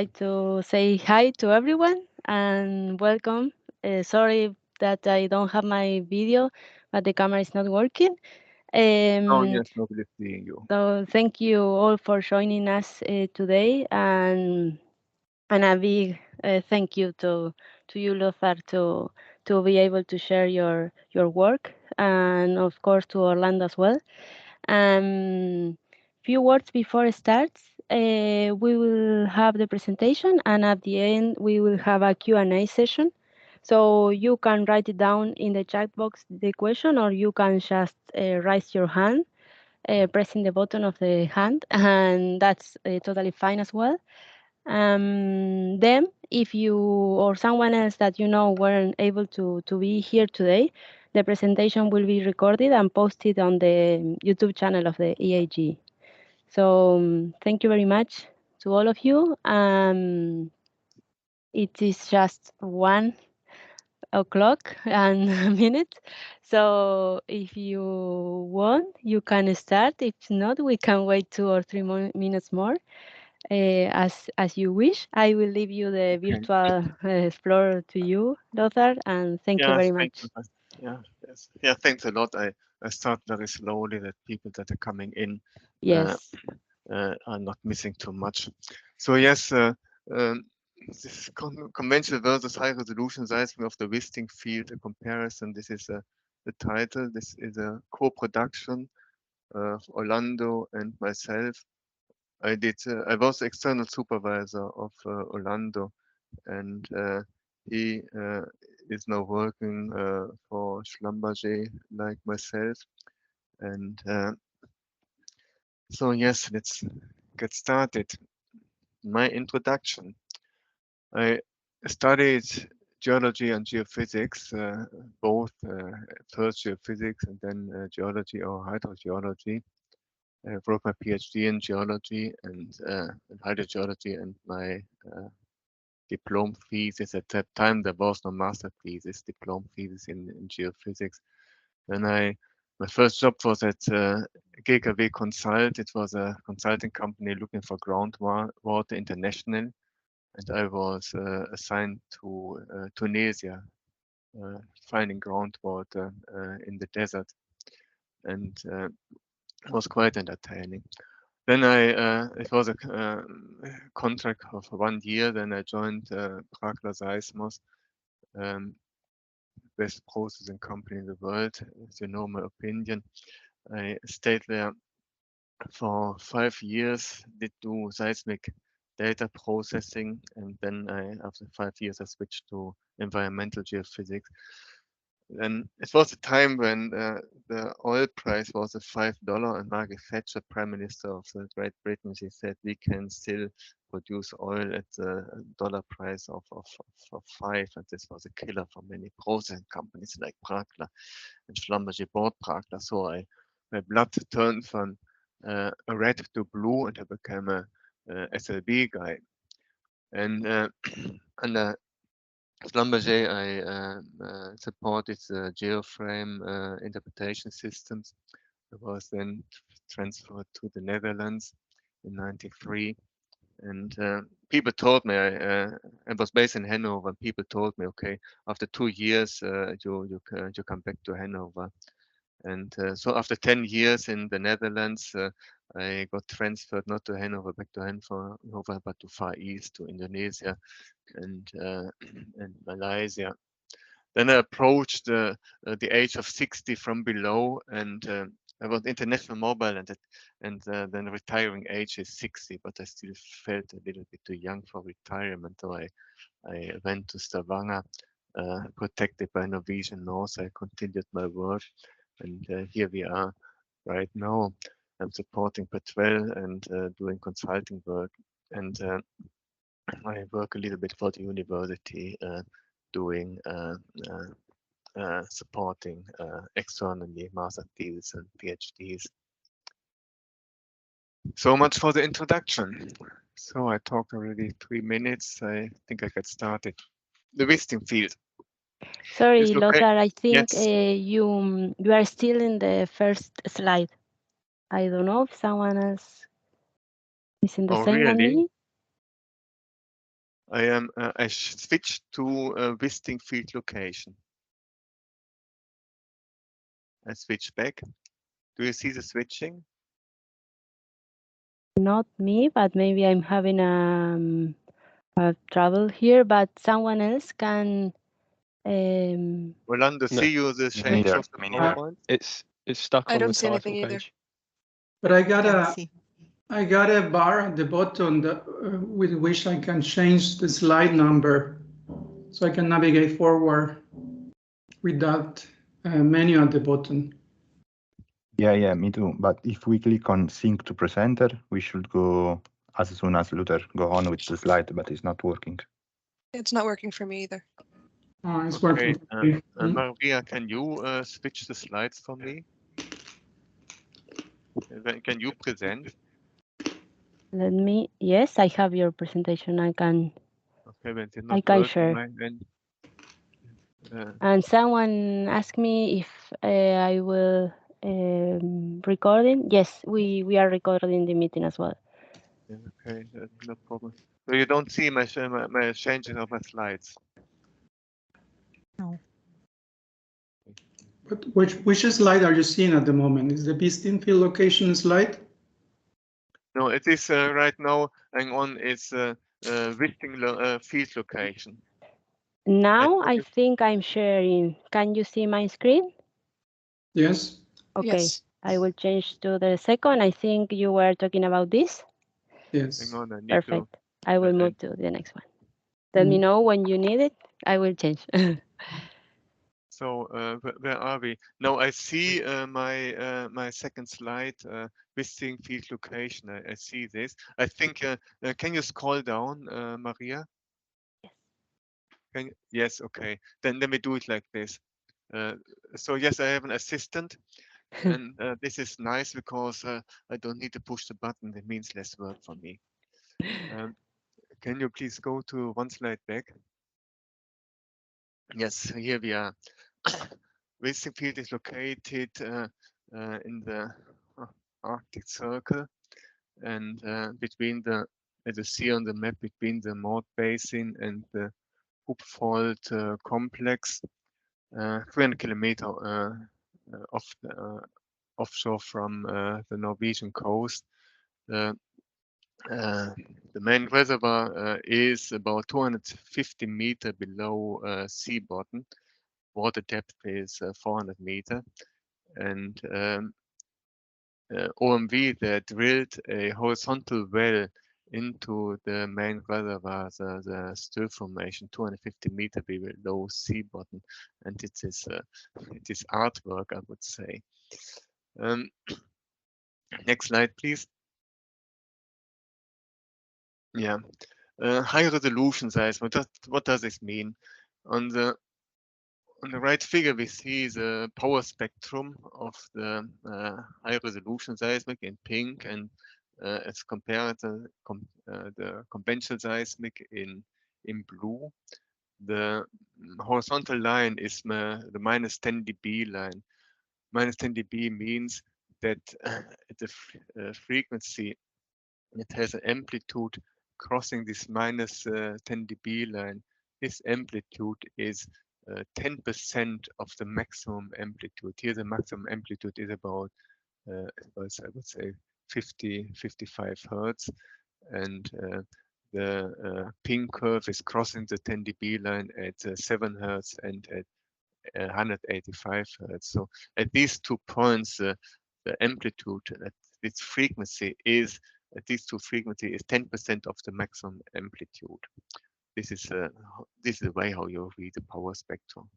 like to say hi to everyone and welcome. Sorry that I don't have my video, but the camera is not working. Oh, Um, yes, nobody seeing you. so thank you all for joining us today, and a big thank you to you, Lothar, to be able to share your work, and of course to Orlando as well. Few words before it starts. We will have the presentation, and at the end, we will have a Q&A session. So you can write it down in the chat box, the question, or you can just raise your hand, pressing the button of the hand, and that's totally fine as well. Then, if you or someone else that you know weren't able to be here today, the presentation will be recorded and posted on the YouTube channel of the EAG. So thank you very much to all of you. It is just 1 o'clock and a minute. So if you want, you can start. If not, we can wait 2 or 3 more minutes more. As you wish. I will leave you the Okay. virtual floor to you, Lothar, and thank you Yeah, very thank much. you. Yeah, yes. Yeah, thanks a lot. I start very slowly that people that are coming in uh, Yes. are not missing too much. So yes, um, this conventional versus high resolution seismic of the Wisting field, a comparison. This is the title. This is a co-production of Orlando and myself. I was external supervisor of Orlando, and he is now working for Schlumberger like myself. And so yes, let's get started. My introduction. I studied geology and geophysics, both first geophysics and then geology or hydrogeology. I wrote my PhD in geology and hydrogeology, and my diploma thesis. At that time, there was no master thesis, diploma thesis in geophysics. Then my first job was at GKW Consult. It was a consulting company looking for groundwater international, and I was assigned to Tunisia, finding groundwater in the desert, and it was quite entertaining. Then it was a contract of 1 year. Then I joined Prakla Seismos, um, best processing company in the world. As you know, my opinion. I stayed there for 5 years, did do seismic data processing, and then after 5 years, I switched to environmental geophysics. And it was a time when the oil price was at $5, and Margaret Thatcher, Prime Minister of Great Britain, she said we can still produce oil at the dollar price of five, and this was a killer for many processing companies like Prakla and Schlumberger bought Prakla. So my blood turned from red to blue, and I became a SLB guy. And under Schlumberger, I supported the geoframe interpretation systems. I was then transferred to the Netherlands in '93, and people told me I was based in Hanover. And people told me, okay, after 2 years, you come back to Hanover. And so after 10 years in the Netherlands, I got transferred not to Hanover, back to Hanover, but to Far East, to Indonesia and and Malaysia. Then I approached the age of 60 from below, and I was international mobile, and then retiring age is 60, but I still felt a little bit too young for retirement. So I went to Stavanger, protected by Norwegian North. I continued my work, and here we are right now. I'm supporting Petrel and doing consulting work, and I work a little bit for the university, doing supporting externally master theses and PhDs. So much for the introduction. So I talked already 3 minutes. I think I get started. The Wisting field is Sorry, located. Lothar, I think Yes. you are still in the first slide. I don't know if someone else is in the Oh, same as really? me. I switched to Wisting field location. I switch back. Do you see the switching? Not me, but maybe I'm having a trouble here. But someone else can. Orlando, No, see you the me change neither. of the Me neither. PowerPoint? It's stuck I on the don't see title anything either. page. But I got Can't a see. I got a bar at the bottom that, with which I can change the slide number, so I can navigate forward with that menu at the bottom. Yeah, me too. But if we click on sync to presenter, we should go as soon as Lothar go on with the slide, but it's not working. It's not working for me either. Oh, it's Okay, working. for me. Maria, can you switch the slides for me? Can you present? Let me. Yes, I have your presentation. I can. Okay, when it's I not can working, share. then And someone asked me if I will recording. Yes, we are recording the meeting as well. yeah, okay, no problem. So you don't see my changing of my slides. No. But which slide are you seeing at the moment? Is the Wisting field location slide? No, it is right now. Hang on, it's Wisting field location. Now Can I you- think I'm sharing. Can you see my screen? Yes. Okay, Yes. I will change to the second. I think you were talking about this. Yes. Hang on, I need Perfect. I will and- move to the next one. Let me know when you need it. I will change. So where are we? Now I see my second slide, Wisting field location. I see this. I think, can you scroll down, Maria? Yes, okay. Then let me do it like this. So yes, I have an assistant, and this is nice because I don't need to push the button. It means less work for me. Can you please go to one slide back? Yes, here we are. Wisting field is located in the Arctic Circle, and between as you see on the map, between the Maud Basin and the Hupfold complex, 300 kilometer offshore from the Norwegian coast. The main reservoir is about 250 meter below sea bottom. Water depth is 400 meter, and OMV they drilled a horizontal well into the main reservoir, the Still formation, 250 meter below sea bottom, and it is artwork, I would say. Next slide, please. Yeah, high resolution seismic. What does this mean? On the right figure, we see the power spectrum of the high resolution seismic in pink, and as compared to the conventional seismic in blue. The horizontal line is the minus 10 dB line. Minus 10 dB means that the frequency, it has an amplitude crossing this minus 10 dB line. This amplitude is 10% of the maximum amplitude. Here the maximum amplitude is about, I would say 55 Hertz, and the pink curve is crossing the 10 dB line at 7 Hertz and at 185 Hertz. So at these 2 points, the amplitude at its frequency is, at these 2 frequency is 10% of the maximum amplitude. This is the way how you read the power spectrum.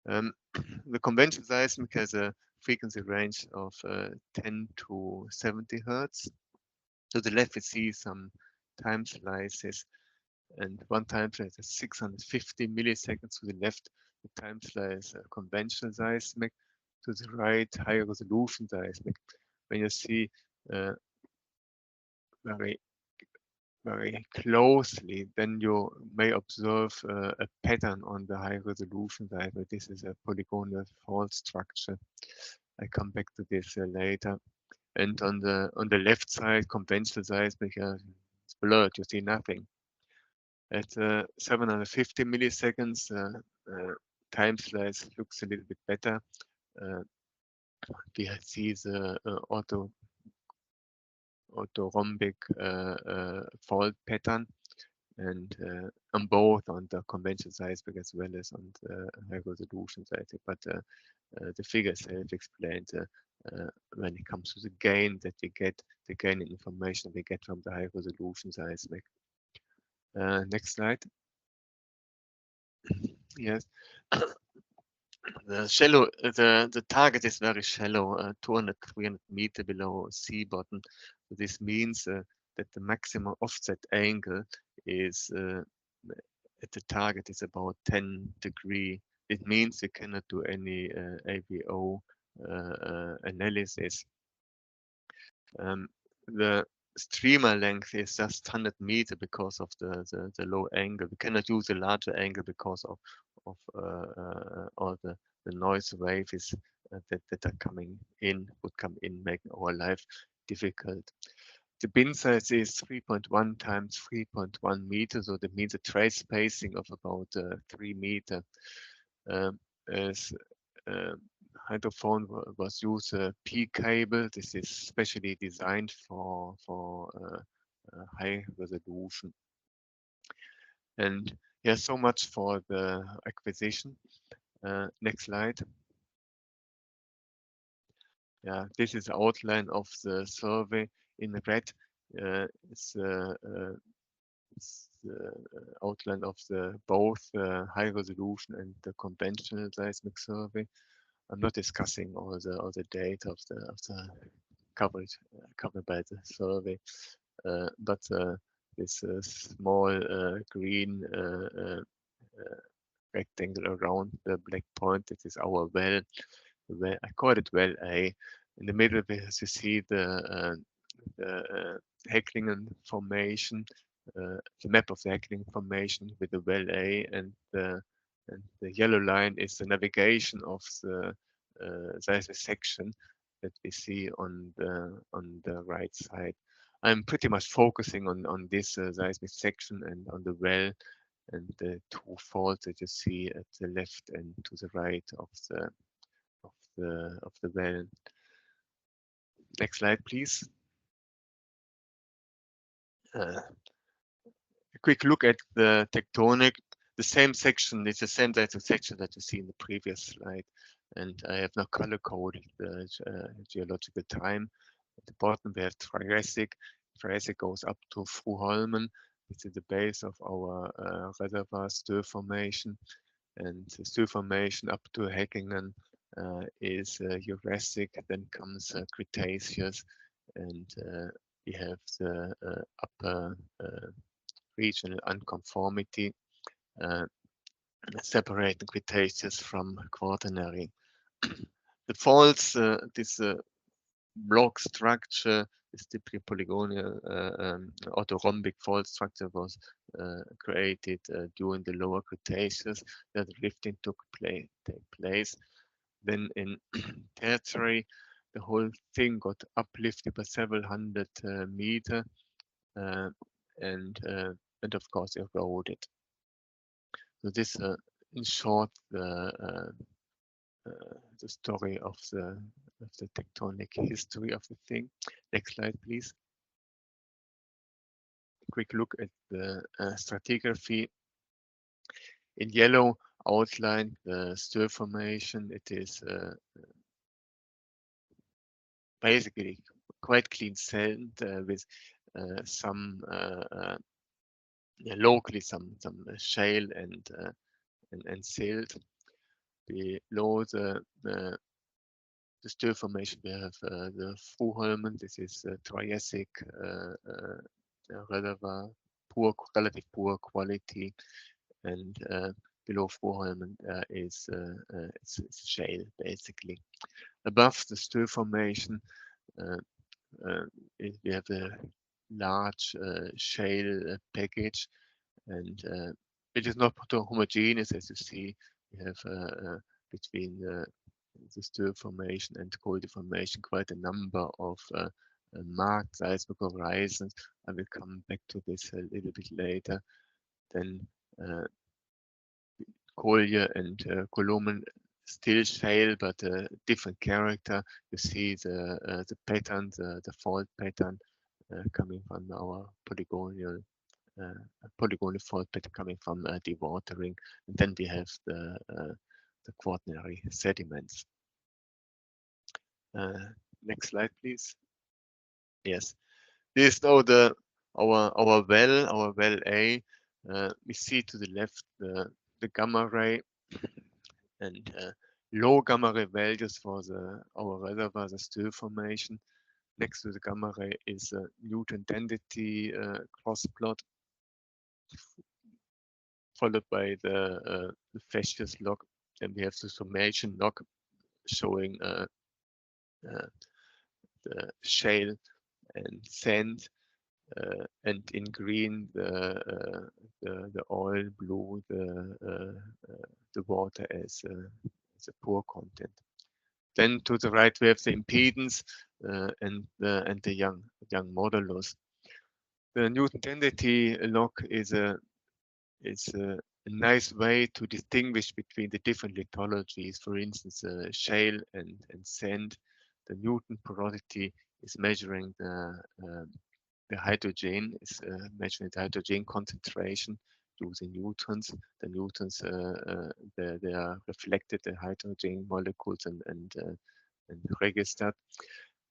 The conventional seismic has a frequency range of 10 to 70 Hertz. To the left, we see some time slices, and one time slice is 650 milliseconds. To the left, the time slice conventional seismic. To the right, high resolution seismic. When you see very closely, then you may observe a pattern on the high resolution seismic. This is a polygonal fault structure. I come back to this later. And on the left side, conventional seismic, it's blurred. You see nothing. At 750 milliseconds, time slice looks a little bit better. We see the orthorhombic fault pattern, and on both on the conventional seismic as well as on the high resolution seismic. But the figure self-explains when it comes to the gain that we get, the gain in information we get from the high resolution seismic. Next slide. Yes. The target is very shallow, 200, 300 meter below sea bottom. So this means that the maximum offset angle is at the target is about 10 degrees. It means you cannot do any AVO analysis. The streamer length is just 100 meter because of the low angle. We cannot use a larger angle because of all the noise waves that are coming in, would come in, making our life difficult. The bin size is 3.1 times 3.1 meters, so that means a trace spacing of about 3 meters. As hydrophone was used a P cable. This is specially designed for high resolution. And yeah, so much for the acquisition. Next slide. Yeah, this is the outline of the survey in red. It's the outline of the both high resolution and the conventional seismic survey. I'm not discussing all the data of the covered by the survey, but this small green rectangle around the black point, this is our well. I call it well A. In the middle, as you see the Hecklingen formation, the map of the Hecklingen formation with the well A, and the yellow line is the navigation of the seismic section that we see on the right side. I'm pretty much focusing on this seismic section and on the well and the two faults that you see at the left and to the right of the well. Next slide, please. A quick look at the tectonic. The same section is the same section that you see in the previous slide, and I have now color coded the geological time. At the bottom we have Triassic. Triassic goes up to thru. This is the base of our reservoir stir formation, and the stir formation up to Hecklingen is Jurassic. Then comes Cretaceous, and we have the upper regional unconformity separating Cretaceous from Quaternary. The faults, this block structure, this typically polygonal orthorhombic fault structure was created during the lower Cretaceous, where the rifting took place. Then in Tertiary, the whole thing got uplifted by several hundred meters, and of course eroded. So this, in short, the story of the tectonic history of the thing. Next slide, please. Quick look at the stratigraphy. In yellow, outline the stir formation. It is basically quite clean sand with some locally some shale and silt. Below the stir formation, we have the thru. This is Triassic reservoir, relative poor quality, and below thru is it's shale basically. Above the stir formation, we have a large shale package, and it is not homogeneous, as you see. We have between the stir formation and coal deformation quite a number of marked seismic horizons. I will come back to this a little bit later. then Collier and Coloman still shale, but a different character. You see the pattern, the fault pattern coming from our polygonal fault pattern coming from dewatering, and then we have the quaternary sediments. Next slide, please. Yes, this is now our well A. We see to the left the gamma ray and low gamma ray values for our reservoir, the stir formation. Next to the gamma ray is a Newton density cross plot, followed by the facies log. Then we have the summation log showing the shale and sand, and in green the oil, blue the water as a poor content. Then to the right we have the impedance and the young modulus. The Newton density log is a nice way to distinguish between the different lithologies. For instance, shale and sand. The Newton porosity is measuring the hydrogen, is measuring the hydrogen concentration using newtons. The newtons they are reflected, the hydrogen molecules and registered,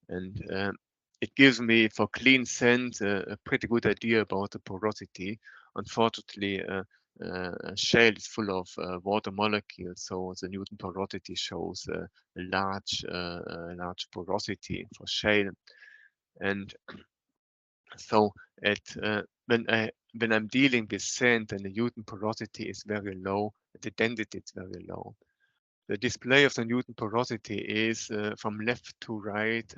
and it gives me for clean sand a pretty good idea about the porosity. Unfortunately, shale is full of water molecules, so the Newton porosity shows a large porosity for shale. And so when I'm dealing with sand and the Newton porosity is very low, the density is very low. The display of the Newton porosity is from left to right.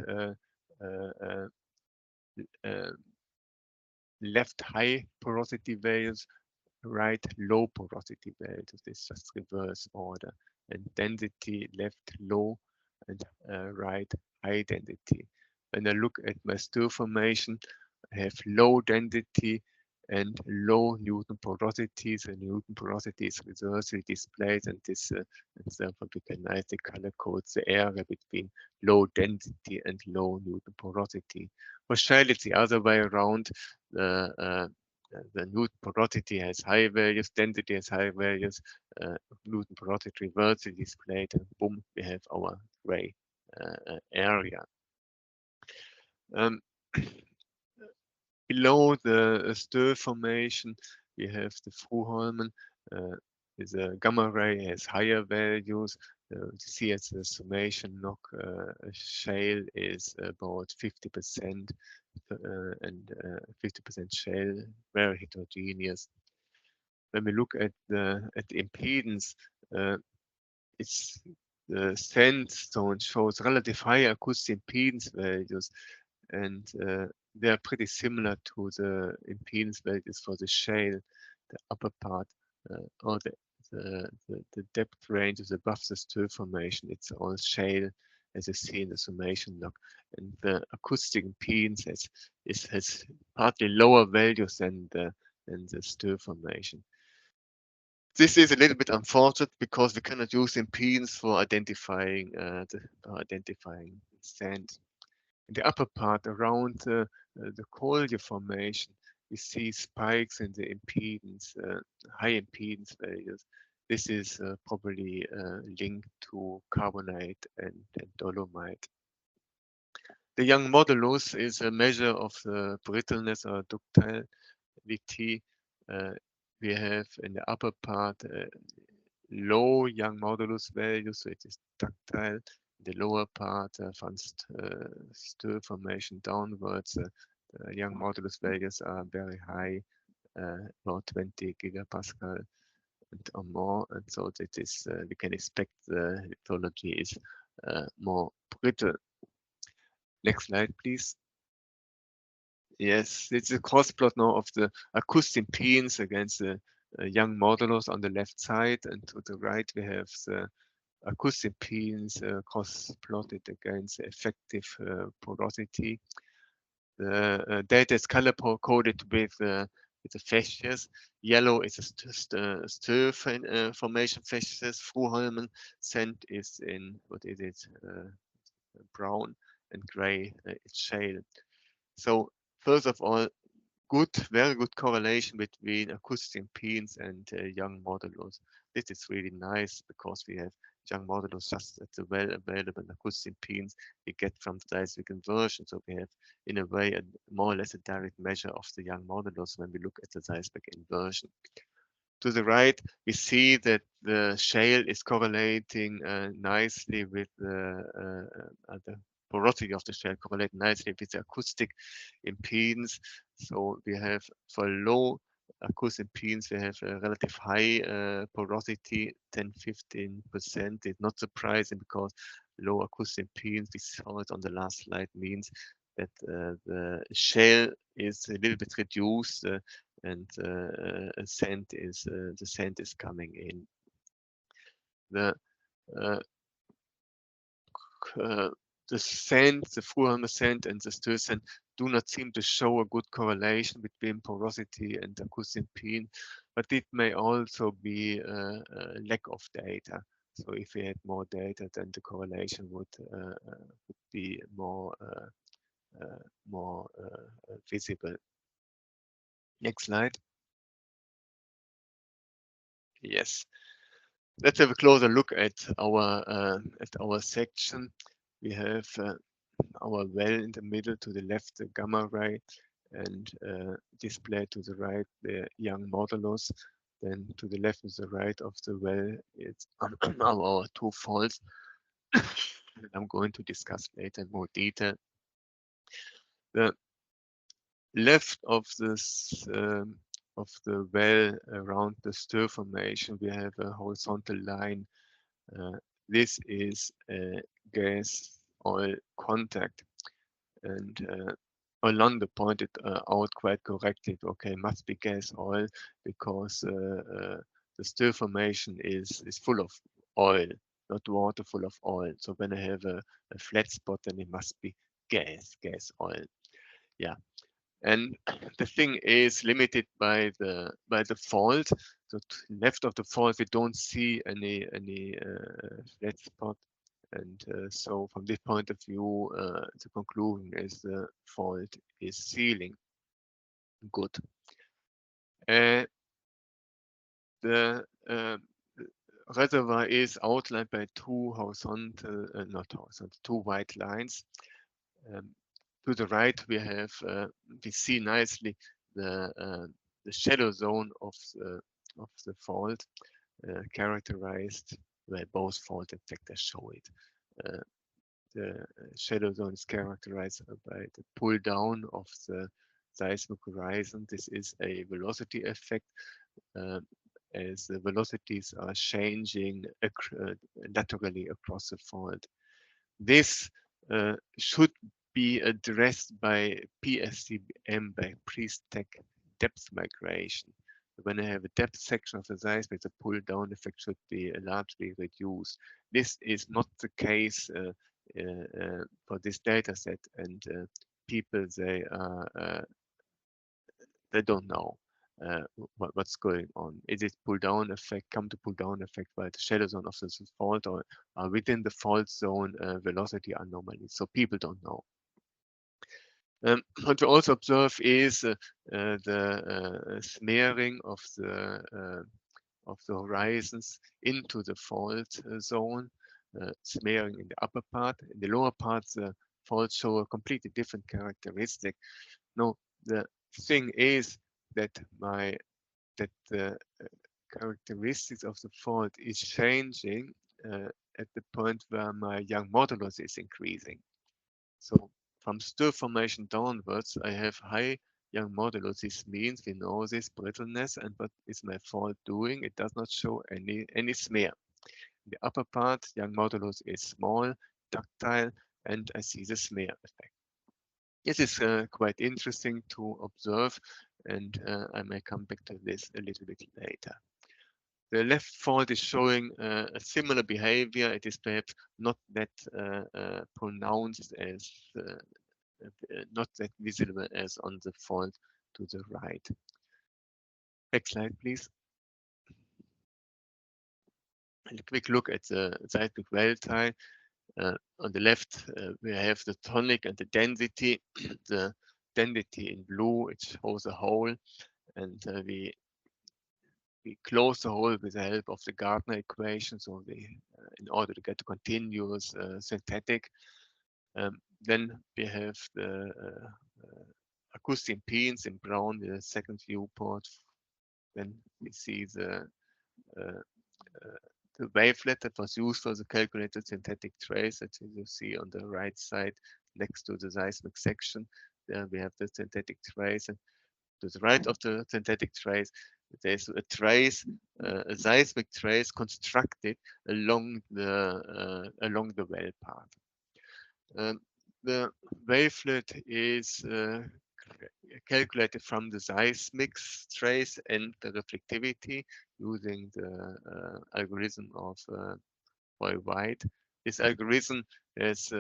Left high porosity values, right low porosity values. This is just reverse order. And density left low and right high density. When I look at my stir formation, I have low density and low Newton porosity. So Newton porosity is reversely displayed, and this and therefore we can nicely color code the area between low density and low Newton porosity. For shale, it's the other way around. The Newton porosity has high values, density has high values, Newton porosity reversely displayed, and boom, we have our gray area. Below the stir formation, we have the thru is a gamma ray, has higher values. You see as the summation log, shale is about 50%, and 50% shale, very heterogeneous. When we look at the impedance, it's the sandstone shows relative high acoustic impedance values, and they are pretty similar to the impedance values for the shale. The upper part, or the depth range is above the stir formation. It's all shale, as you see in the summation log, and the acoustic impedance has partly lower values than the stir formation. This is a little bit unfortunate because we cannot use impedance for identifying sand. In the upper part around the Collier formation, we see spikes in the impedance, high impedance values. This is probably linked to carbonate and dolomite. The Young modulus is a measure of the brittleness or ductility. We have in the upper part low Young modulus value, so it is ductile. The lower part from stir formation downwards, the Young modulus values are very high, about 20 gigapascal or more, and so that is we can expect the lithology is more brittle. Next slide, please. Yes, it's a cross plot now of the acoustic impedance against the Young modulus on the left side, and to the right we have the acoustic impedance cross plotted against the effective porosity. The data is color coded with it's a facies. Yellow is a stir formation facies. Fruholmen. Sand is in, what is it, brown, and gray, it's shale. So first of all, very good correlation between acoustic impedance and young modulus. This is really nice because we have young modulus just at the well available acoustic impedance we get from the seismic inversion. So we have, in a way, more or less a direct measure of the young modulus when we look at the seismic inversion. To the right, we see that the shale is correlating nicely with the porosity of the shale correlate nicely with the acoustic impedance. So we have, for low acoustic impedance, we have a relative high porosity, 10-15%. It's not surprising because low acoustic impedance, we saw it on the last slide, means that the shale is a little bit reduced and the sand is coming in. The sand, the Fruholmer sand and the stir sand do not seem to show a good correlation between porosity and acoustic impedance, but it may also be a lack of data. So if we had more data, then the correlation would be more visible. Next slide. Yes. Let's have a closer look at our section. We have our well in the middle, to the left the gamma ray, and displayed to the right the young modulus. Then to the left and the right of the well, it's our two faults. I'm going to discuss later in more detail. The left of this of the well around the stir formation, we have a horizontal line. This is a gas oil contact, and Allan pointed out quite correctly, okay, must be gas oil because the stir formation is full of oil, not water, full of oil. So when I have a flat spot, then it must be gas oil. Yeah. And the thing is limited by the fault. So to left of the fault, we don't see any flat spot. And so from this point of view, the conclusion is the fault is sealing. Good. The reservoir is outlined by two horizontal, not horizontal, two white lines. To the right, we see nicely the shadow zone of the fault, characterized where both fault detectors show it. The shadow zone is characterized by the pull down of the seismic horizon. This is a velocity effect, as the velocities are changing laterally across the fault. This should be addressed by PSCM, by pre-stack depth migration. When I have a depth section of the seismic, the pull down effect should be largely reduced. This is not the case for this data set, and people, they don't know what's going on. Is it pull down effect, come to pull down effect by the shadow zone of the fault, or within the fault zone velocity anomaly? So people don't know. What we also observe is the smearing of the horizons into the fault zone, smearing in the upper part. In the lower part, the faults show a completely different characteristic. No, the thing is that the characteristics of the fault is changing at the point where my young modulus is increasing. So from stir formation downwards, I have high young modulus. This means we know this brittleness, and what is my fault doing? It does not show any smear. In the upper part, young modulus is small, ductile, and I see the smear effect. This is quite interesting to observe, and I may come back to this a little bit later. The left fault is showing a similar behavior. It is perhaps not that pronounced as, not that visible as on the fault to the right. Next slide, please. And a quick look at the seismic well tile. On the left, we have the tonic and the density. The density in blue, it shows a hole, and we close the hole with the help of the Gardner equation. So in order to get a continuous synthetic, then we have the acoustic impedance in brown, the second viewport. Then we see the wavelet that was used for the calculated synthetic trace that you see on the right side next to the seismic section. There we have the synthetic trace, and to the right of the synthetic trace, there's a trace, a seismic trace constructed along the well path. The wavelet is calculated from the seismic trace and the reflectivity using the algorithm of White. This algorithm has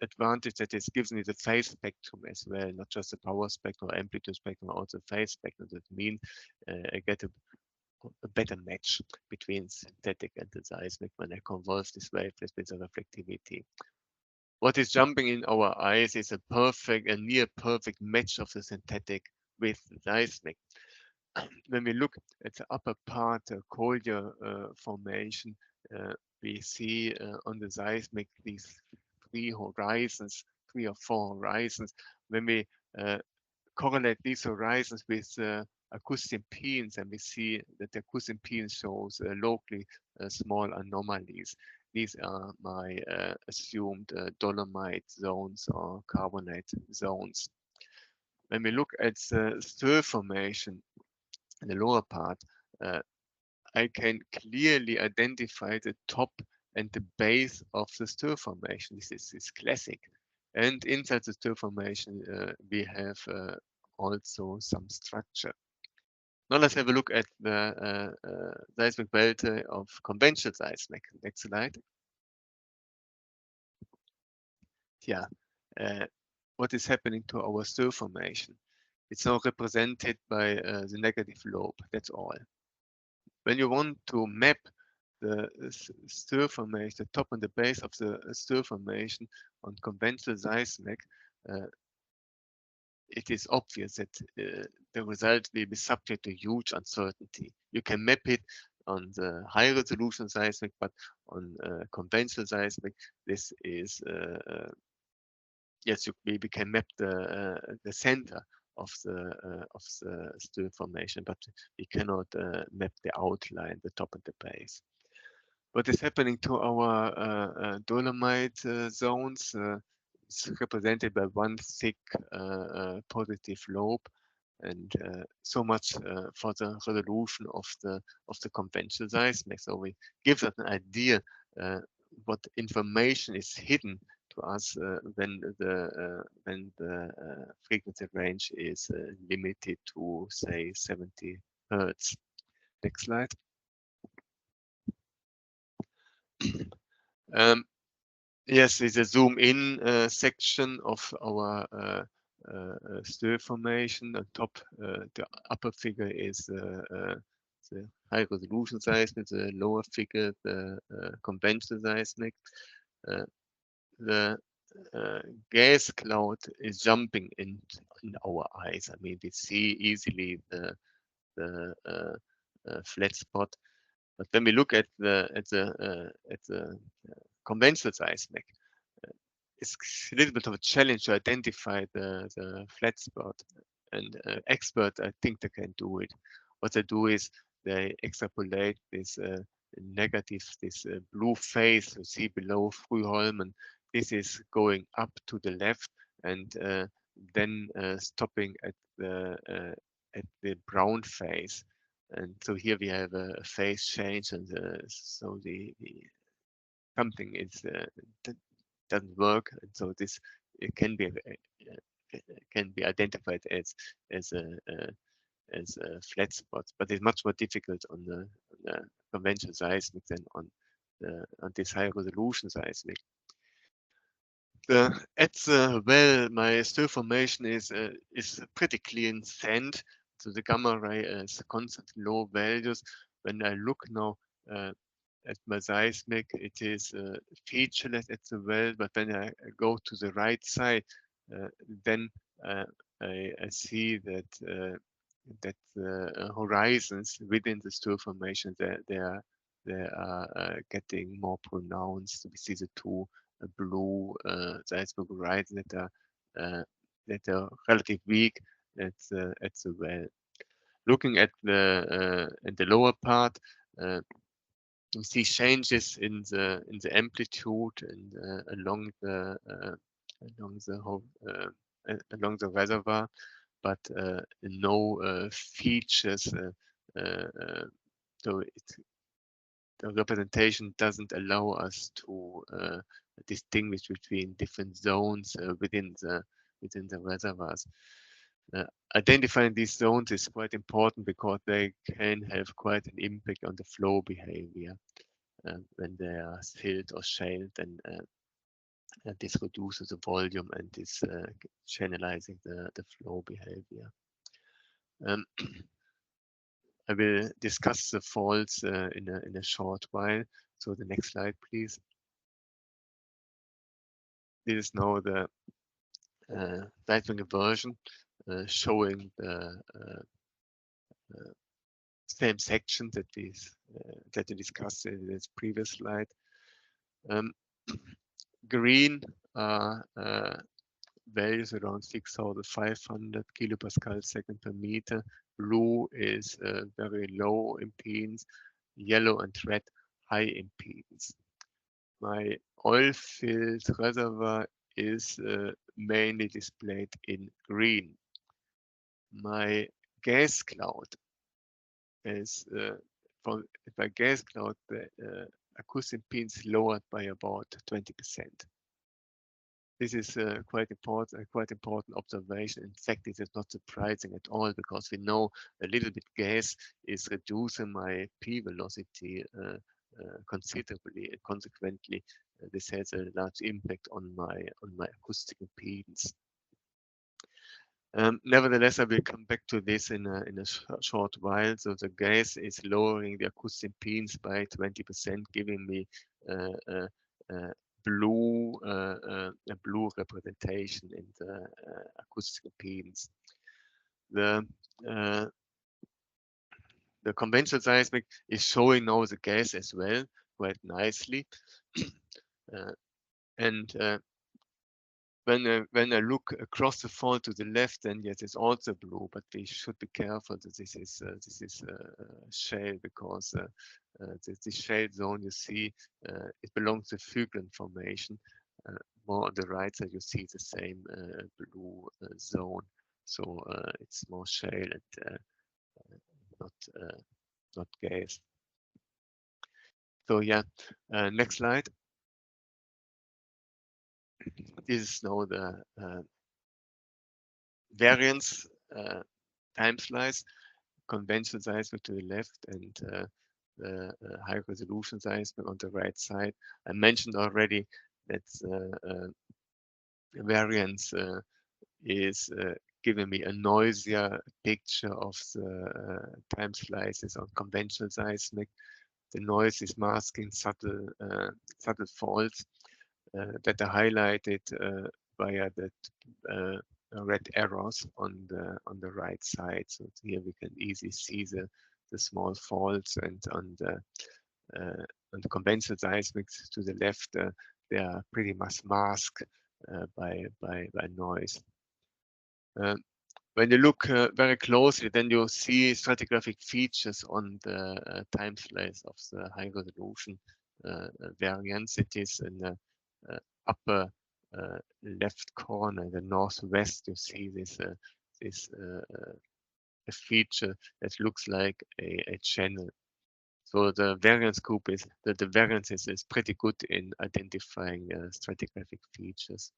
advantage that it gives me the phase spectrum as well, not just the power spectrum or amplitude spectrum, also phase spectrum. That means I get a better match between synthetic and the seismic when I convolve this wavelet with the reflectivity. What is jumping in our eyes is a near perfect match of the synthetic with the seismic. When we look at the upper part, Collier formation, we see on the seismic these three or four horizons. When we correlate these horizons with acoustic impedance, and we see that the acoustic impedance shows locally small anomalies. These are my assumed dolomite zones or carbonate zones. When we look at the stir formation in the lower part, I can clearly identify the top and the base of the stir formation. This is classic. And inside the stir formation, we have also some structure. Now let's have a look at the seismic belt of conventional seismic. Next slide. Yeah, what is happening to our stir formation? It's now represented by the negative lobe. That's all. When you want to map the stir formation, the top and the base of the stir formation on conventional seismic, it is obvious that the result will be subject to huge uncertainty. You can map it on the high resolution seismic, but on conventional seismic, this is yes, we can map the center of the stir formation, but we cannot map the outline, the top and the base. What is happening to our dolomite zones is represented by one thick positive lobe, and so much for the resolution of the conventional seismic. So we give us an idea what information is hidden to us when the frequency range is limited to, say, 70 Hertz. Next slide. Yes, it's a zoom in section of our stir formation. On top, the upper figure is the high resolution seismic, the lower figure, the conventional seismic. The gas cloud is jumping in our eyes. I mean, we see easily the flat spot. But when we look at the conventional seismic, it's a little bit of a challenge to identify the flat spot. And experts, I think they can do it. What they do is they extrapolate this negative, this blue phase you see below Frühholmen. This is going up to the left and then stopping at the brown phase. And so here we have a phase change, and so the something is doesn't work, and so this it can be identified as a flat spot, but it's much more difficult on the conventional seismic than on this high resolution seismic. At the well, my stir formation is pretty clean sand. So the gamma ray is constant low values. When I look now at my seismic, it is featureless at the well, but when I go to the right side, then I see that the horizons within the stool formation, they are getting more pronounced. We see the two blue seismic horizons that are relatively weak at the well. Looking at the lower part, we see changes in the amplitude and along the reservoir, but no features. So the representation doesn't allow us to distinguish between different zones within the reservoirs. Identifying these zones is quite important because they can have quite an impact on the flow behavior when they are filled or shelled, and this reduces the volume and is channelizing the flow behavior. I will discuss the faults in a short while. So the next slide, please. This is now the seismic inversion showing the same section that we discussed in this previous slide. Green are values around 6,500 kilopascal second per meter. Blue is very low impedance. Yellow and red high impedance. My oil-filled reservoir is mainly displayed in green. My gas cloud is by gas cloud, the acoustic impedance lowered by about 20%. This is quite important observation. In fact, it is not surprising at all because we know a little bit gas is reducing my P velocity considerably, and consequently, this has a large impact on my acoustic impedance. Nevertheless, I will come back to this in a short while. So the gas is lowering the acoustic impedance by 20%, giving me a blue representation in the acoustic impedance. The conventional seismic is showing now the gas as well quite nicely, and when I look across the fault to the left, then yes, it's also blue, but we should be careful that this is shale, because this shale zone you see it belongs to Fuchlan formation. More on the right side you see the same blue zone, so it's more shale and not gas. So yeah, next slide. This is now the variance time slice, conventional seismic to the left, and the high resolution seismic on the right side. I mentioned already that variance is giving me a noisier picture of the time slices on conventional seismic. The noise is masking subtle faults that are highlighted via the red arrows on the right side. So here we can easily see the small faults, and on the conventional seismics to the left, they are pretty much masked by noise. When you look very closely, then you'll see stratigraphic features on the time slice of the high resolution variance. It is in the upper left corner, the northwest. You see this a feature that looks like a channel. So the variance group is that the variance is pretty good in identifying stratigraphic features.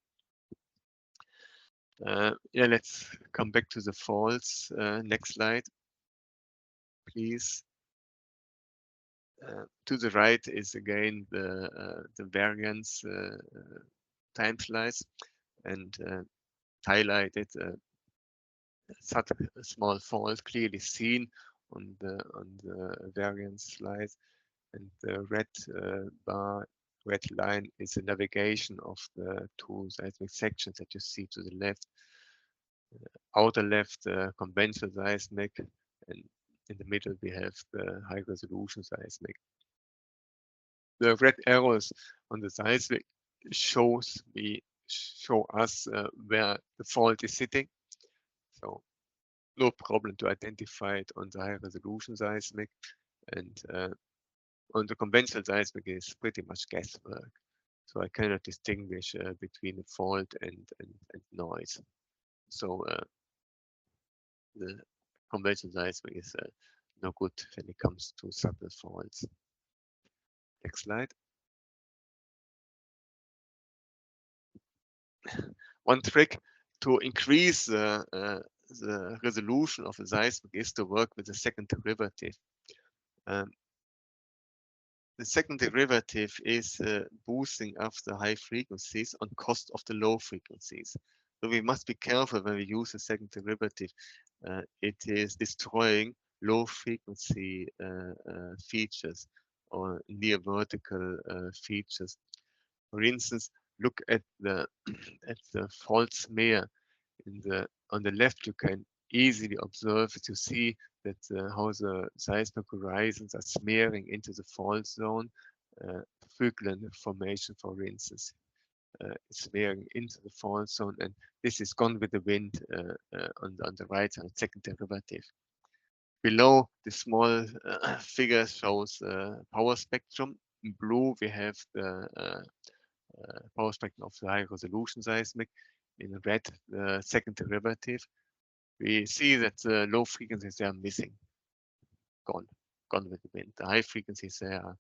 Yeah, let's come back to the faults. Next slide, please. To the right is again the variance time slice, and highlighted such a small fault clearly seen on the variance slide, and the red line is the navigation of the two seismic sections that you see to the left. Outer left, conventional seismic, and in the middle we have the high resolution seismic. The red arrows on the seismic show us where the fault is sitting. So no problem to identify it on the high resolution seismic, and on the conventional seismic is pretty much guesswork. So I cannot distinguish between the fault and noise. So the conventional seismic is no good when it comes to subtle faults. Next slide. One trick to increase the resolution of a seismic is to work with the second derivative. The second derivative is boosting up the high frequencies on cost of the low frequencies. So we must be careful when we use the second derivative. It is destroying low frequency features or near vertical features. For instance, look at the fault smear. On the left, you can easily observe that you see that how the seismic horizons are smearing into the fault zone. Falkland formation, for instance, smearing into the fault zone, and this is gone with the wind on the right hand second derivative. Below, the small figure shows power spectrum. In blue, we have the power spectrum of the high resolution seismic. In red, the second derivative. We see that the low frequencies are missing, gone with the wind. The high frequencies they are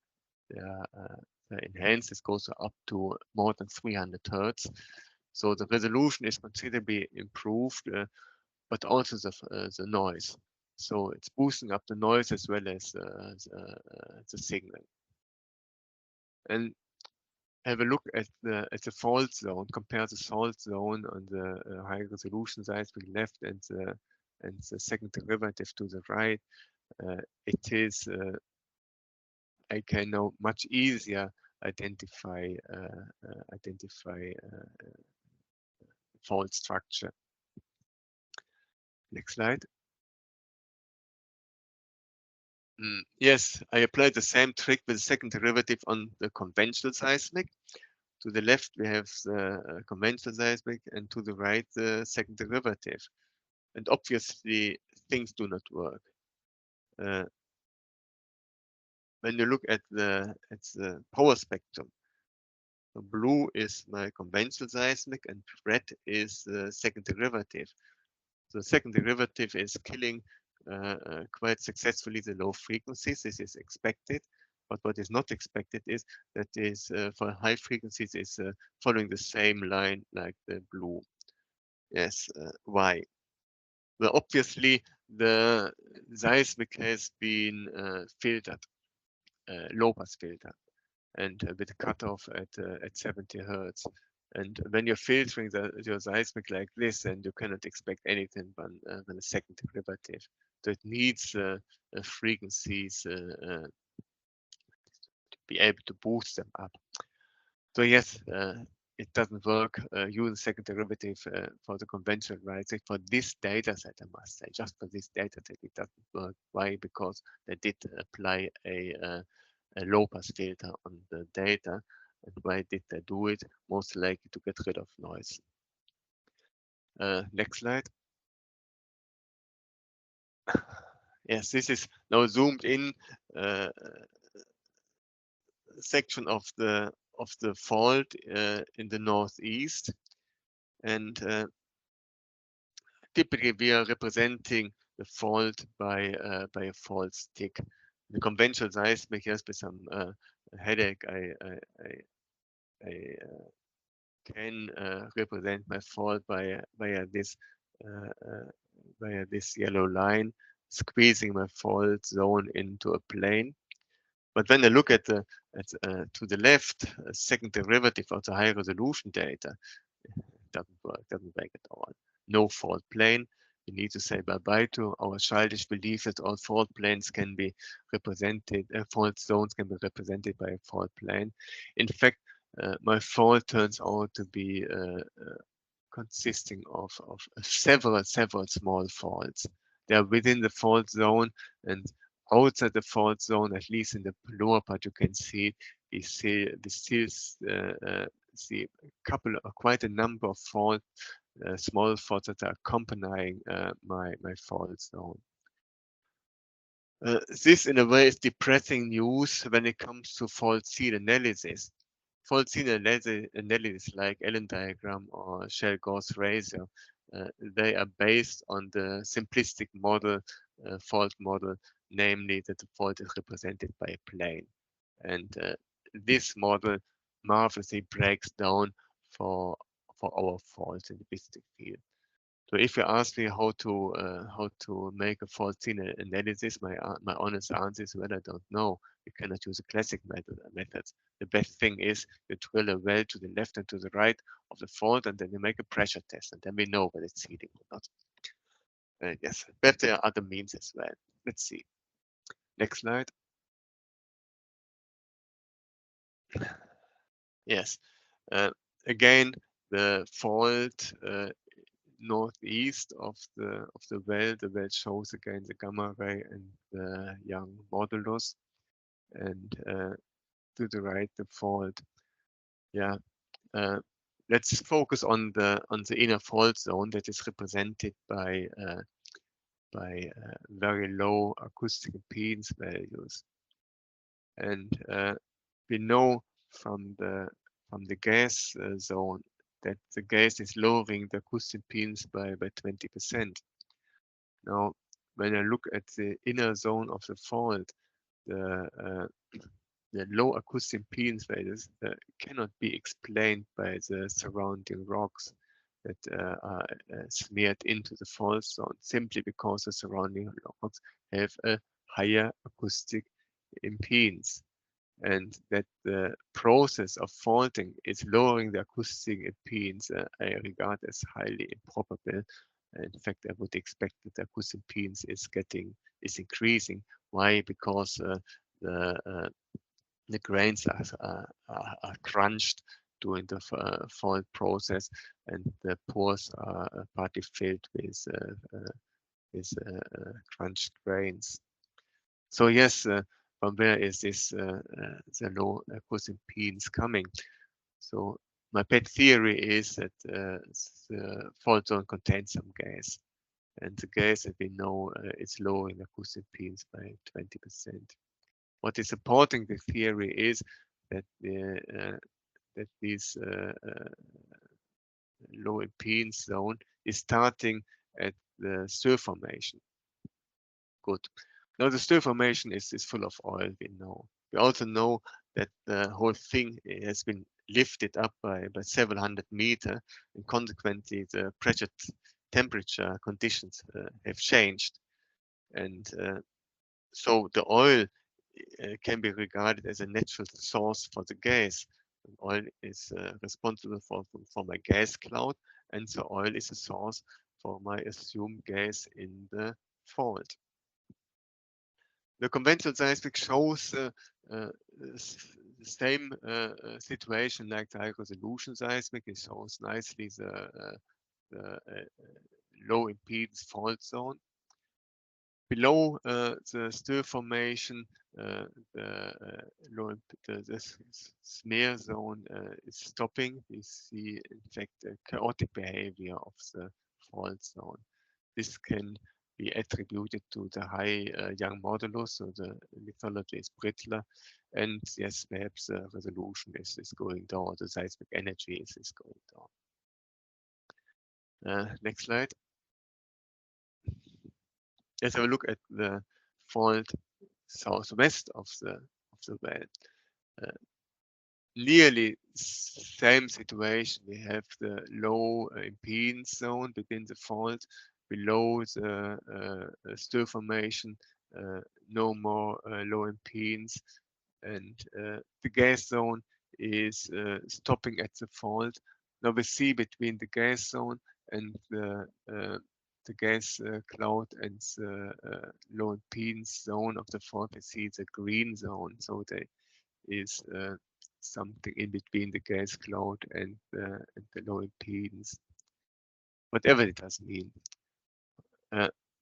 enhanced. This goes up to more than 300 hertz. So the resolution is considerably improved, but also the noise. So it's boosting up the noise as well as the signal. And have a look at the fault zone. Compare the fault zone on the high resolution seismic left and the second derivative to the right. It is I can now much easier identify fault structure. Next slide. Yes, I applied the same trick with the second derivative on the conventional seismic. To the left, we have the conventional seismic, and to the right, the second derivative. And obviously, things do not work. When you look at the power spectrum, so blue is my conventional seismic, and red is the second derivative. So the second derivative is killing quite successfully the low frequencies. This is expected, but what is not expected is that is for high frequencies is following the same line like the blue. Yes, why? Well, obviously the seismic has been filtered, low pass filter, and with a cutoff at 70 hertz. And when you're filtering your seismic like this, then you cannot expect anything but a second derivative. So it needs frequencies to be able to boost them up. So yes, it doesn't work using second derivative for the conventional rising. For this data set, I must say, just for this data set, it doesn't work. Why? Because they did apply a low pass filter on the data. And why did they do it? Most likely to get rid of noise. Next slide. Yes, this is now zoomed in section of the fault in the northeast, and typically we are representing the fault by a fault stick. The conventional seismic, yes, with some headache, I can represent my fault via this yellow line, squeezing my fault zone into a plane. But when I look at to the left, second derivative of the high resolution data, it doesn't work at all. No fault plane. we need to say bye-bye to our childish belief that all fault planes can be represented, fault zones can be represented by a fault plane. In fact, my fault turns out to be consisting of several small faults. They are within the fault zone, and outside the fault zone, at least in the lower part, you can see we still see quite a number of small faults that are accompanying my fault zone. This, in a way, is depressing news when it comes to fault scene analysis. Fault scene analysis like Allan diagram or Shell-Gauss razor, they are based on the simplistic model, fault model, namely that the fault is represented by a plane. And this model marvelously breaks down for our faults in the Wisting field. So if you ask me how to make a fault scene analysis, my honest answer is, well, I don't know. You cannot use a classic methods. The best thing is you drill a well to the left and to the right of the fault, and then you make a pressure test, and then we know whether it's sealing or not. Yes, but there are other means as well. Let's see. Next slide. Yes. Again, the fault northeast of the well. The well shows again the gamma ray and the Young modulus, and to the right the fault. Yeah. Let's focus on the inner fault zone that is represented by very low acoustic impedance values, and we know from the gas zone that the gas is lowering the acoustic impedance by 20%. Now, when I look at the inner zone of the fault, the low acoustic impedance values cannot be explained by the surrounding rocks that are smeared into the fault zone, simply because the surrounding rocks have a higher acoustic impedance, and that the process of faulting is lowering the acoustic impedance, I regard as highly improbable. In fact, I would expect that the acoustic impedance is increasing. Why? Because the grains are crunched during the fault process, and the pores are partly filled with crunched grains. So yes, from where is this the low acoustic impedance coming? So my pet theory is that the fault zone contains some gas, and the gas that we know is lowering acoustic impedance by 20%. What is supporting the theory is that this low impedance zone is starting at the stir formation. Good. Now the stir formation is full of oil, we know. We also know that the whole thing has been lifted up by several hundred meters, and consequently the pressure temperature conditions have changed. And so the oil can be regarded as a natural source for the gas. Oil is responsible for my gas cloud, and the oil is a source for my assumed gas in the fault. The conventional seismic shows the same situation like the high resolution seismic. It shows nicely the low impedance fault zone. Below the stir formation, the smear zone is stopping. We see, in fact, a chaotic behavior of the fault zone. This can be attributed to the high Young modulus, so the lithology is brittler, and yes, perhaps the resolution is going down, the seismic energy is going down. Next slide. Let's have a look at the fault southwest of the well. Nearly same situation. We have the low impedance zone within the fault. Below the stir formation, no more low impedance, and the gas zone is stopping at the fault. Now we see between the gas zone and the the gas cloud and the low impedance zone of the fault. We see the green zone, so there is something in between the gas cloud and the low impedance. Whatever it does mean.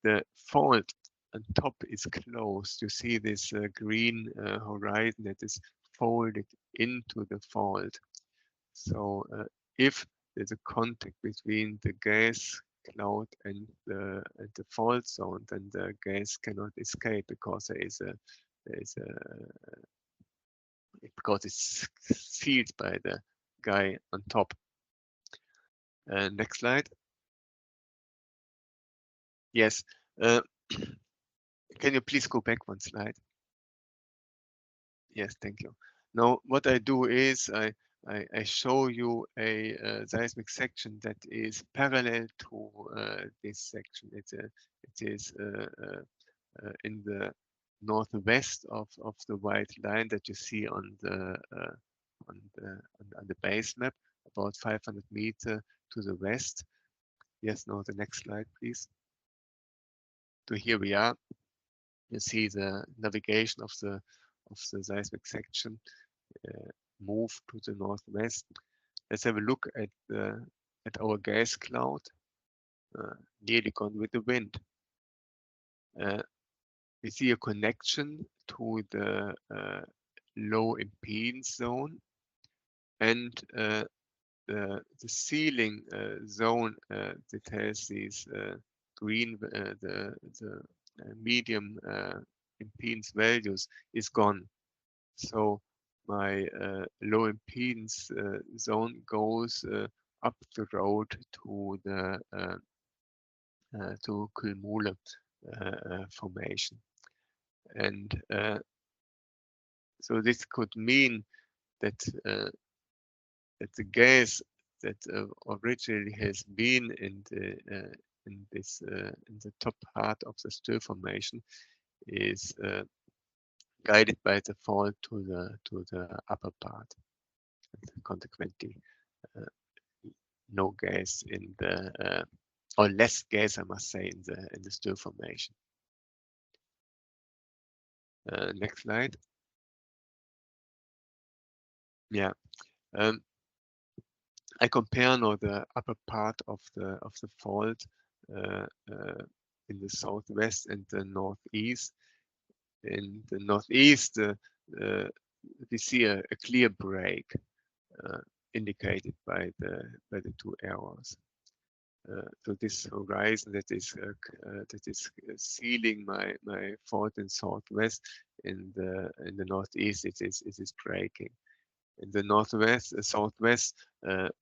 The fault on top is closed. You see this green horizon that is folded into the fault. So if there's a contact between the gas cloud and the fault zone, then the gas cannot escape because because it's sealed by the guy on top. Next slide. Yes. Can you please go back one slide? Yes, thank you. Now, what I do is I show you a seismic section that is parallel to this section. It is in the northwest of the white line that you see on the base map, about 500 meters to the west. Yes, now the next slide, please. So here we are. You see the navigation of the seismic section move to the northwest. Let's have a look at our gas cloud, nearly gone with the wind. We see a connection to the low impedance zone and the sealing zone that has these green, the medium impedance values is gone. So my low impedance zone goes up the road to the to Kulmule formation, and so this could mean that that the gas that originally has been in the top part of the stir formation is guided by the fault to the upper part. And consequently, no gas in the or less gas, I must say, in the stir formation. Next slide. Yeah. I compare now the upper part of the fault in the southwest and the northeast. In the northeast, we see a clear break indicated by the two arrows. So this horizon that is sealing my fault in southwest, in the northeast it is breaking. In the northwest, southwest,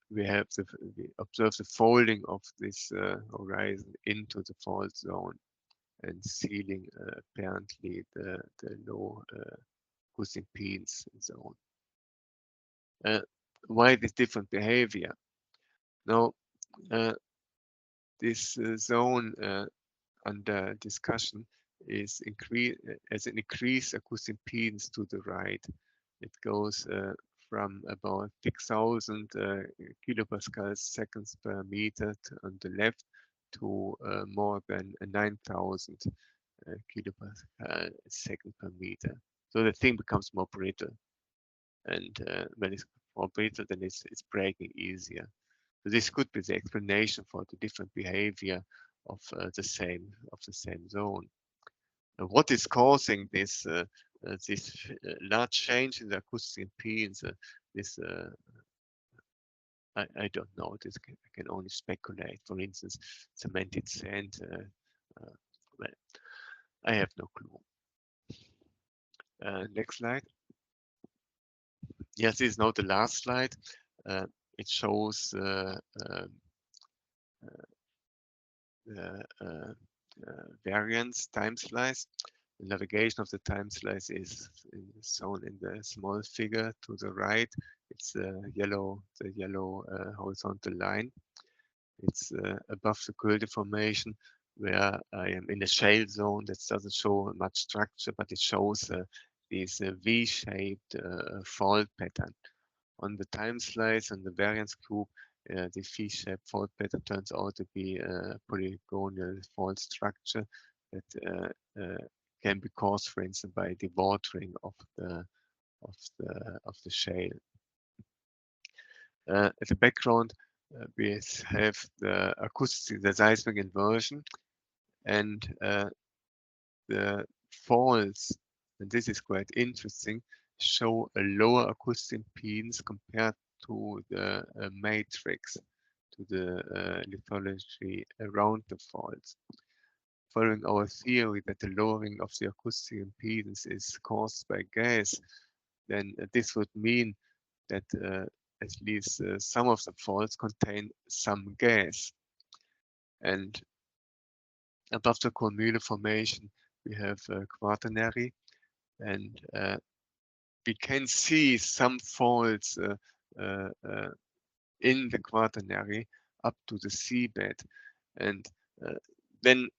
we observe the folding of this horizon into the fault zone and sealing apparently the low acoustic impedance zone. Why this different behavior? Now, this zone under discussion is as an increased acoustic impedance to the right. It goes from about 6,000 kilopascals seconds per meter on the left to more than 9,000 kilopascal second per meter. So the thing becomes more brittle, and when it's more brittle, then it's breaking easier. So this could be the explanation for the different behavior of the same zone. What is causing this large change in the acoustic impedance? I don't know. I can only speculate. For instance, cemented sand. Well, I have no clue. Next slide. Yes, this is now the last slide. It shows the variance time slice. The navigation of the time slice is shown in the small figure to the right. It's the yellow horizontal line. It's above the Schult formation, where I am in a shale zone that doesn't show much structure, but it shows this V-shaped fault pattern. On the time slice and the variance cube, the V-shaped fault pattern turns out to be a polygonal fault structure that can be caused, for instance, by dewatering of the shale. As a background, we have the acoustic, the seismic inversion, and the faults, and this is quite interesting, show a lower acoustic impedance compared to the matrix, to the lithology around the faults. Following our theory that the lowering of the acoustic impedance is caused by gas, then this would mean that at least some of the faults contain some gas. And above the Cormule formation, we have quaternary, and we can see some faults in the quaternary up to the seabed. And then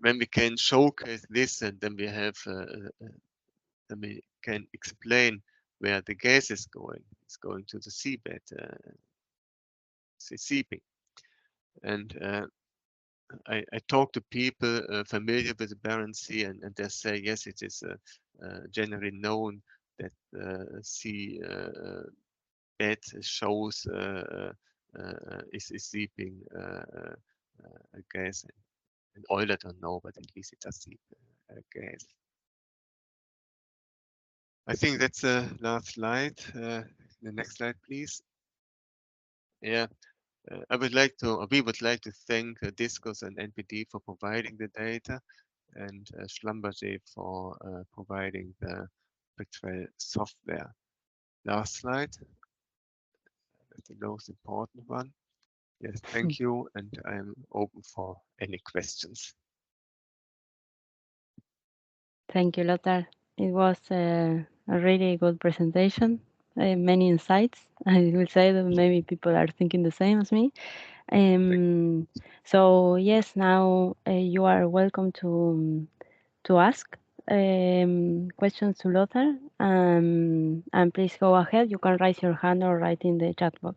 when we can showcase this, and then we have then we can explain where the gas is going. It's going to the seabed, seeping. And I talk to people familiar with the Barents Sea, and they say, yes, it is generally known that the sea bed shows is seeping gas and oil. I don't know, but at least it does seep gas. I think that's the last slide. The next slide, please. Yeah. I would like to, we would like to thank Discos and NPD for providing the data, and Schlumberger for providing the Spectral software. Last slide. That's the most important one. Yes, thank you, and I'm open for any questions. Thank you, Lothar. It was a really good presentation. Many insights. I will say that maybe people are thinking the same as me. So yes, now you are welcome to ask questions to Lothar, and please go ahead. You can raise your hand or write in the chat box.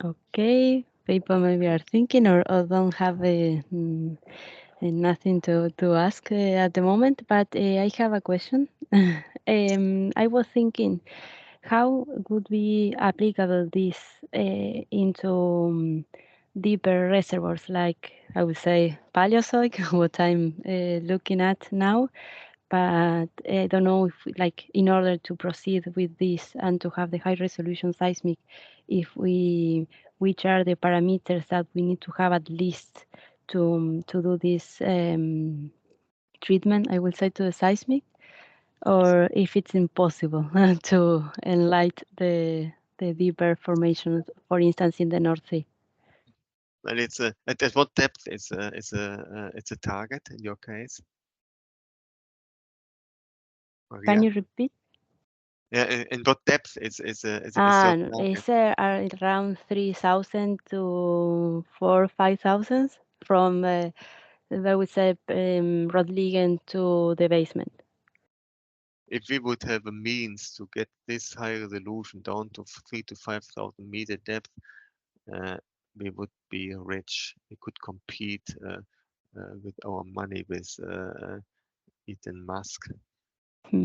Okay, people maybe are thinking or don't have nothing to ask at the moment, but I have a question. I was thinking, how would be applicable this into deeper reservoirs, like I would say Paleozoic, what I'm looking at now, but I don't know if, like, in order to proceed with this and to have the high resolution seismic, if which are the parameters that we need to have at least to do this treatment, I will say, to the seismic, or if it's impossible to enlighten the deeper formations, for instance, in the North Sea. Well, it's at what depth it's a target in your case? Maria? Can you repeat? Yeah, in what depth is your target? It's around 3,000 to 5,000 from, I would say, Rodligen to the basement. If we would have a means to get this high resolution down to 3,000 to 5,000 meter depth, we would be rich. We could compete with our money with Elon Musk.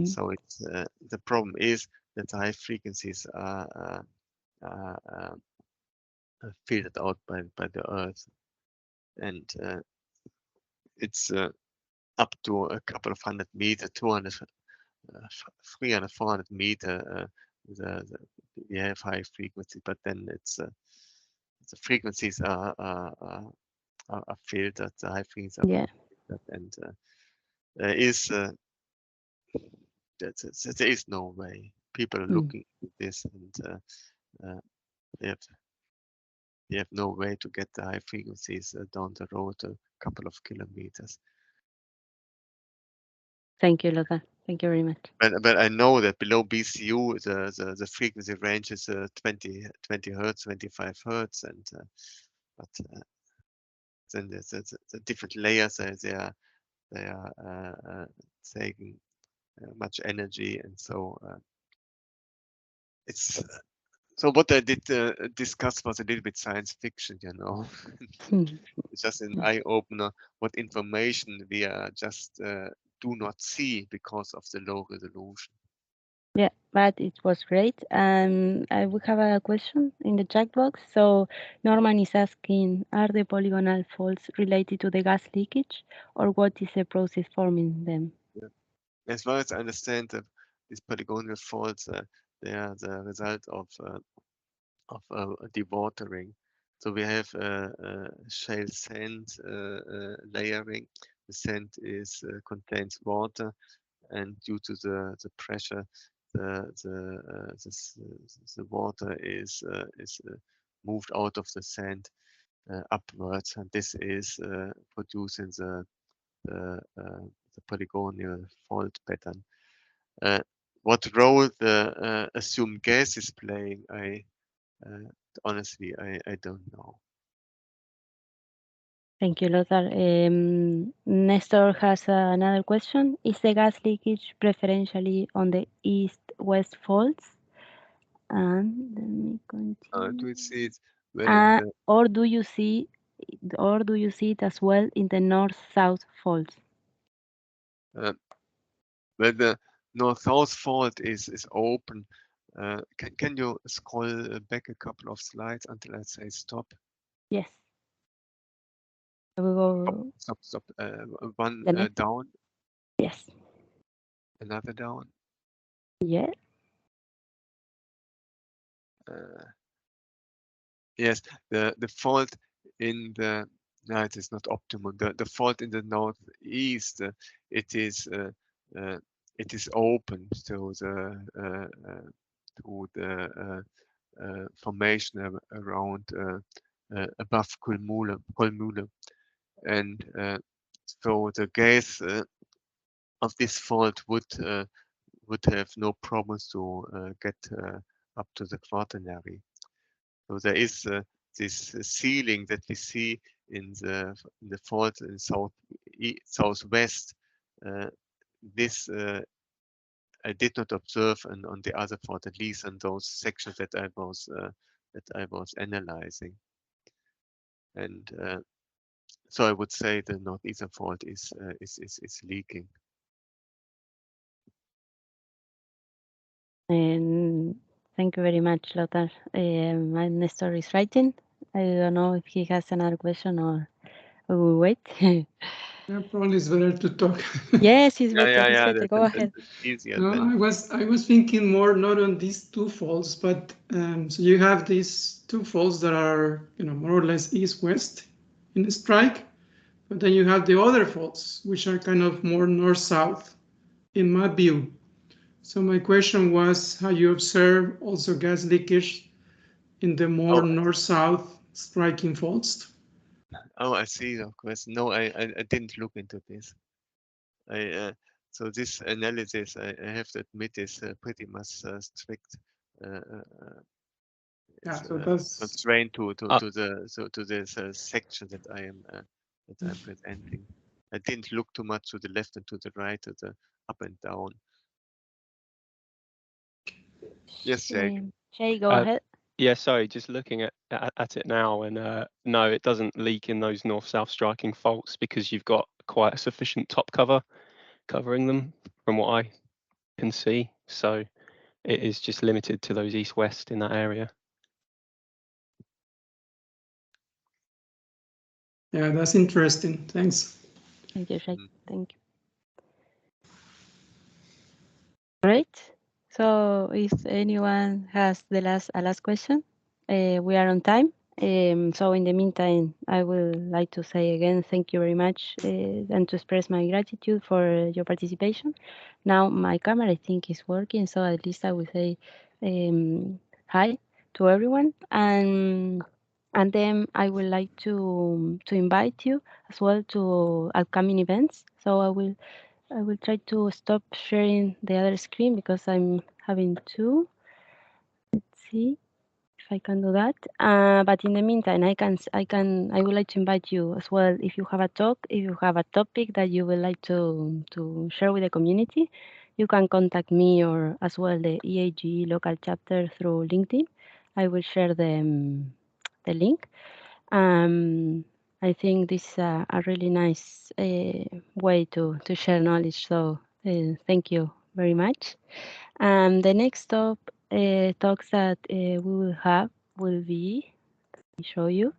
So it's the problem is that the high frequencies are filtered out by the Earth, and it's up to a couple of 100 meter, 200, 300, 400 meter. We have high frequency, but then it's the frequencies are filtered. The high frequencies are filtered, and there is no way. People are looking at this, and they have no way to get the high frequencies down the road a couple of kilometers. Thank you, Lothar. Thank you very much. But I know that below BCU the frequency range is 20 hertz, 25 hertz, and but then the different layers they are taking much energy, and so it's so what I did discuss was a little bit science fiction, you know. It's just an eye opener what information we just do not see because of the low resolution. Yeah, but it was great. We have a question in the chat box. So Norman is asking, are the polygonal faults related to the gas leakage, or what is the process forming them? Yeah. As far as I understand, these polygonal faults they are the result of dewatering. So we have shale sand layering. The sand is contains water, and due to the pressure, the water is moved out of the sand upwards, and this is producing the polygonal fault pattern. What role the assumed gas is playing, honestly, I don't know. Thank you, Lothar. Nestor has another question. Is the gas leakage preferentially on the east-west faults? And let me continue. Do you see it well or do you see it as well in the north-south faults? well, the north-south fault is open. Can you scroll back a couple of slides until I say stop? Yes. I will go. Stop. One down. Yes. Another down. Yeah. Yes, the fault in the no, it is not optimal. The fault in the northeast, it is open to the formation around above Kolmule, and so the gas of this fault would have no problems to get up to the quaternary. So there is this ceiling that we see in the fault in southwest. This I did not observe on the other fault, at least on those sections that I was analyzing. And so I would say the northeastern fault is leaking. And thank you very much, Lothar. My Nestor is writing. I don't know if he has another question or we will wait. Yeah, probably it's better to talk. Yes, it's better. Yeah. Go ahead. Easier No, than. I was thinking more not on these two faults, but so you have these two faults that are more or less east-west in the strike, but then you have the other faults which are kind of more north-south in my view. So my question was how you observe also gas leakage in the more north-south striking faults. Oh, I see your question. No, I didn't look into this. So this analysis, I have to admit, is pretty much strict. Yeah, so that's constrained to this section that I'm presenting. I didn't look too much to the left and to the right, to the up and down. Yes, Jake. Shay, go ahead. Yeah, sorry, just looking at it now, and no, it doesn't leak in those north-south striking faults because you've got quite a sufficient top cover covering them from what I can see. So it is just limited to those east-west in that area. Yeah, that's interesting. Thanks. Thank you, Shay. Thank you. Great. So if anyone has a last question, we are on time. So in the meantime, I would like to say again, thank you very much and to express my gratitude for your participation. Now my camera, I think, is working, so at least I will say hi to everyone. And then I would like to invite you as well to upcoming events. So I will I will try to stop sharing the other screen because I'm having two. Let's see if I can do that. But in the meantime, I would like to invite you as well. If you have a talk, if you have a topic that you would like to share with the community, you can contact me or as well the EAG local chapter through LinkedIn. I will share the link. I think this is a really nice way to share knowledge. So thank you very much. The next talks that we will have will be, let me show you,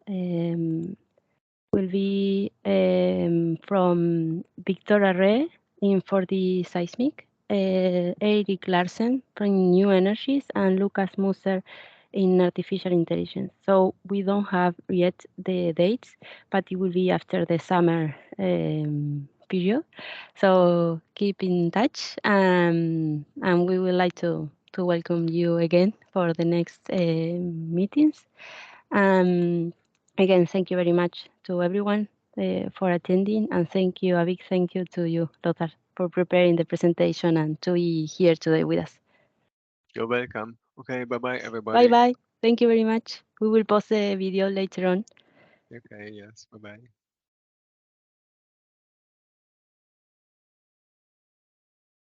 will be from Victor Arre for the Seismic, Eric Larsen from New Energies, and Lucas Musser in Artificial Intelligence. So we don't have yet the dates, but it will be after the summer period. So keep in touch, and we would like to welcome you again for the next meetings. Again, thank you very much to everyone for attending, and a big thank you to you, Lothar, for preparing the presentation and to be here today with us. You're welcome. Okay, bye-bye, everybody. Bye-bye. Thank you very much. We will post the video later on. Okay, yes, bye-bye.